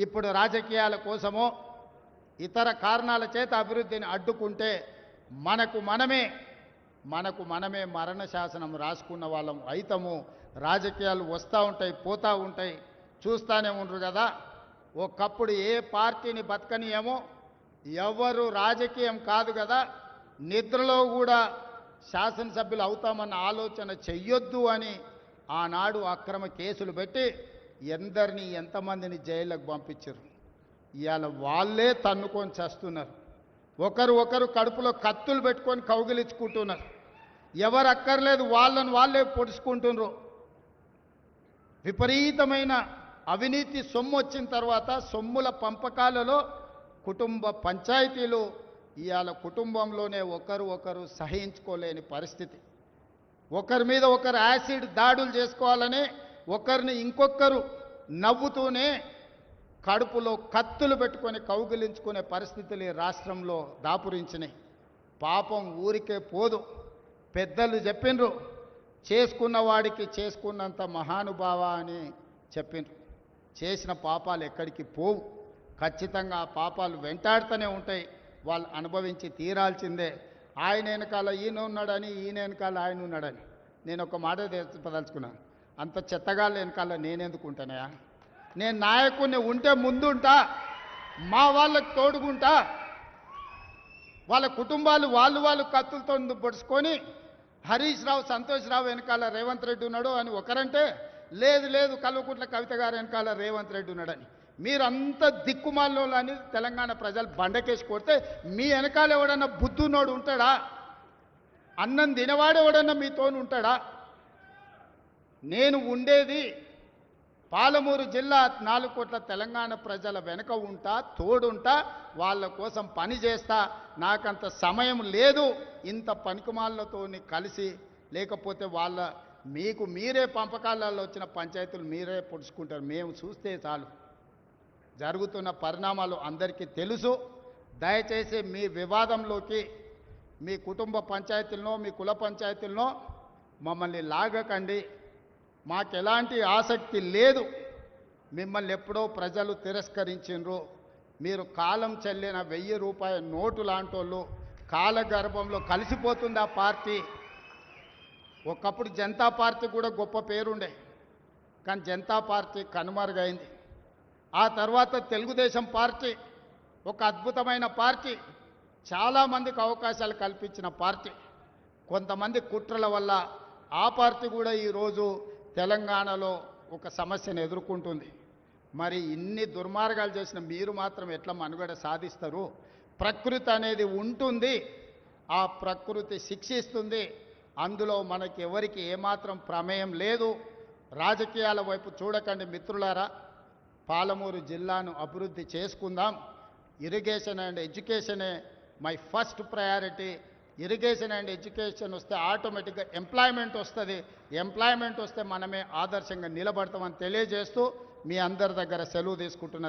ఇప్పుడు రాజకీయాల కోసమో ఇతర కారణాల చేత అభివృద్ధిని అడ్డుకుంటే మనకు మనమే మరణ శాసనం రాసుకున్న వాళ్ళం అయితము. రాజకీయాలు వస్తూ ఉంటాయి, పోతూ ఉంటాయి, చూస్తూనే ఉండరు కదా. ఒకప్పుడు ఏ పార్టీని బతకనియేమో, ఎవరు రాజకీయం కాదు కదా, నిద్రలో కూడా శాసనసభ్యులు అవుతామన్న ఆలోచన చెయ్యొద్దు అని ఆనాడు అక్రమ కేసులు పెట్టి ఎంతమందిని జైళ్ళకు పంపించారు. ఇవాళ వాళ్ళే తన్నుకొని చేస్తున్నారు. ఒకరు కడుపులో కత్తులు పెట్టుకొని కౌగిలించుకుంటున్నారు. ఎవరు అక్కర్లేదు, వాళ్ళే పొడుచుకుంటున్నారు. విపరీతమైన అవినీతి సొమ్ము వచ్చిన తర్వాత సొమ్ముల పంపకాలలో కుటుంబ పంచాయతీలు ఇవాళ కుటుంబంలోనే ఒకరు సహించుకోలేని పరిస్థితి. ఒకరి మీద ఒకరు యాసిడ్ దాడులు చేసుకోవాలని ఒకరిని ఇంకొకరు నవ్వుతూనే కడుపులో కత్తులు పెట్టుకొని కౌగిలించుకునే పరిస్థితులు ఈ రాష్ట్రంలో దాపురించినాయి. పాపం ఊరికే పోదు. పెద్దలు చెప్పిండ్రు, చేసుకున్న వాడికి చేసుకున్నంత మహానుభావ అని చెప్పిండ్రు. చేసిన పాపాలు ఎక్కడికి పోవు, ఖచ్చితంగా ఆ పాపాలు వెంటాడుతూనే ఉంటాయి. వాళ్ళు అనుభవించి తీరాల్సిందే. ఆయన వెనకాల ఈయన ఉన్నాడని, ఈయన వెనకాల ఆయన ఉన్నాడని. నేను ఒక మాట చెప్పదలుచుకున్నాను, అంత చెత్తగాళ్ళ వెనకాల నేనెందుకు ఉంటానయా? నేను నాయకుడిని ఉంటే ముందుంటా, మా వాళ్ళకి తోడుగుంటా. వాళ్ళ కుటుంబాలు వాళ్ళు కత్తులతో పొడుచుకొని హరీష్ రావు, సంతోష్ రావు వెనకాల రేవంత్ రెడ్డి ఉన్నాడు అని ఒకరంటే, లేదు కల్వకుంట్ల కవిత గారు వెనకాల రేవంత్ రెడ్డి ఉన్నాడని. మీరంతా దిక్కుమాలలో అని తెలంగాణ ప్రజలు బండకేసి కొడితే మీ వెనకాల ఎవడన్నా బుద్ధున్నోడు ఉంటాడా? అన్నం తినవాడు ఎవడన్నా మీతోని ఉంటాడా? నేను ఉండేది పాలమూరు జిల్లా 4 కోట్ల తెలంగాణ ప్రజల వెనుక ఉంటా, తోడుంటా, వాళ్ళ కోసం పని చేస్తా. నాకంత సమయం లేదు ఇంత పనికిమాలతోని కలిసి, లేకపోతే మీకు మీరే పంపకాలలో వచ్చిన పంచాయతీలు మీరే పొడుచుకుంటారు. మేము చూస్తే చాలు. జరుగుతున్న పరిణామాలు అందరికీ తెలుసు. దయచేసి మీ వివాదంలోకి మీ కుటుంబ పంచాయతీలనో మీ కుల పంచాయతీలనో మమ్మల్ని లాగకండి. మాకెలాంటి ఆసక్తి లేదు. మిమ్మల్ని ఎప్పుడో ప్రజలు తిరస్కరించిండ్రు. మీరు కాలం చెల్లిన 1000 రూపాయల నోటు లాంటోళ్ళు. కాలగర్భంలో కలిసిపోతుంది ఆ పార్టీ. ఒకప్పుడు జనతా పార్టీ కూడా గొప్ప పేరుండే, కానీ జనతా పార్టీ కనుమరుగైంది. ఆ తర్వాత తెలుగుదేశం పార్టీ ఒక అద్భుతమైన పార్టీ, చాలామందికి అవకాశాలు కల్పించిన పార్టీ. కొంతమంది కుట్రల వల్ల ఆ పార్టీ కూడా ఈరోజు తెలంగాణలో ఒక సమస్యను ఎదుర్కొంటుంది. మరి ఇన్ని దుర్మార్గాలు చేసిన మీరు మాత్రం ఎట్లా మనుగడ సాధిస్తారు? ప్రకృతి అనేది ఉంటుంది, ఆ ప్రకృతి శిక్షిస్తుంది. అందులో మనకి ఎవరికి ఏమాత్రం ప్రమేయం లేదు. రాజకీయాల వైపు చూడకండి మిత్రులారా. పాలమూరు జిల్లాను అభివృద్ధి చేసుకుందాం. ఇరిగేషన్ అండ్ ఎడ్యుకేషనే my first priority. Irrigation and education వస్తే ఆటోమేటిక్గా ఎంప్లాయ్మెంట్ వస్తుంది. ఎంప్లాయ్మెంట్ వస్తే మనమే ఆదర్శంగా నిలబడతామని తెలియజేస్తూ మీ అందరి దగ్గర సెలవు తీసుకుంటున్న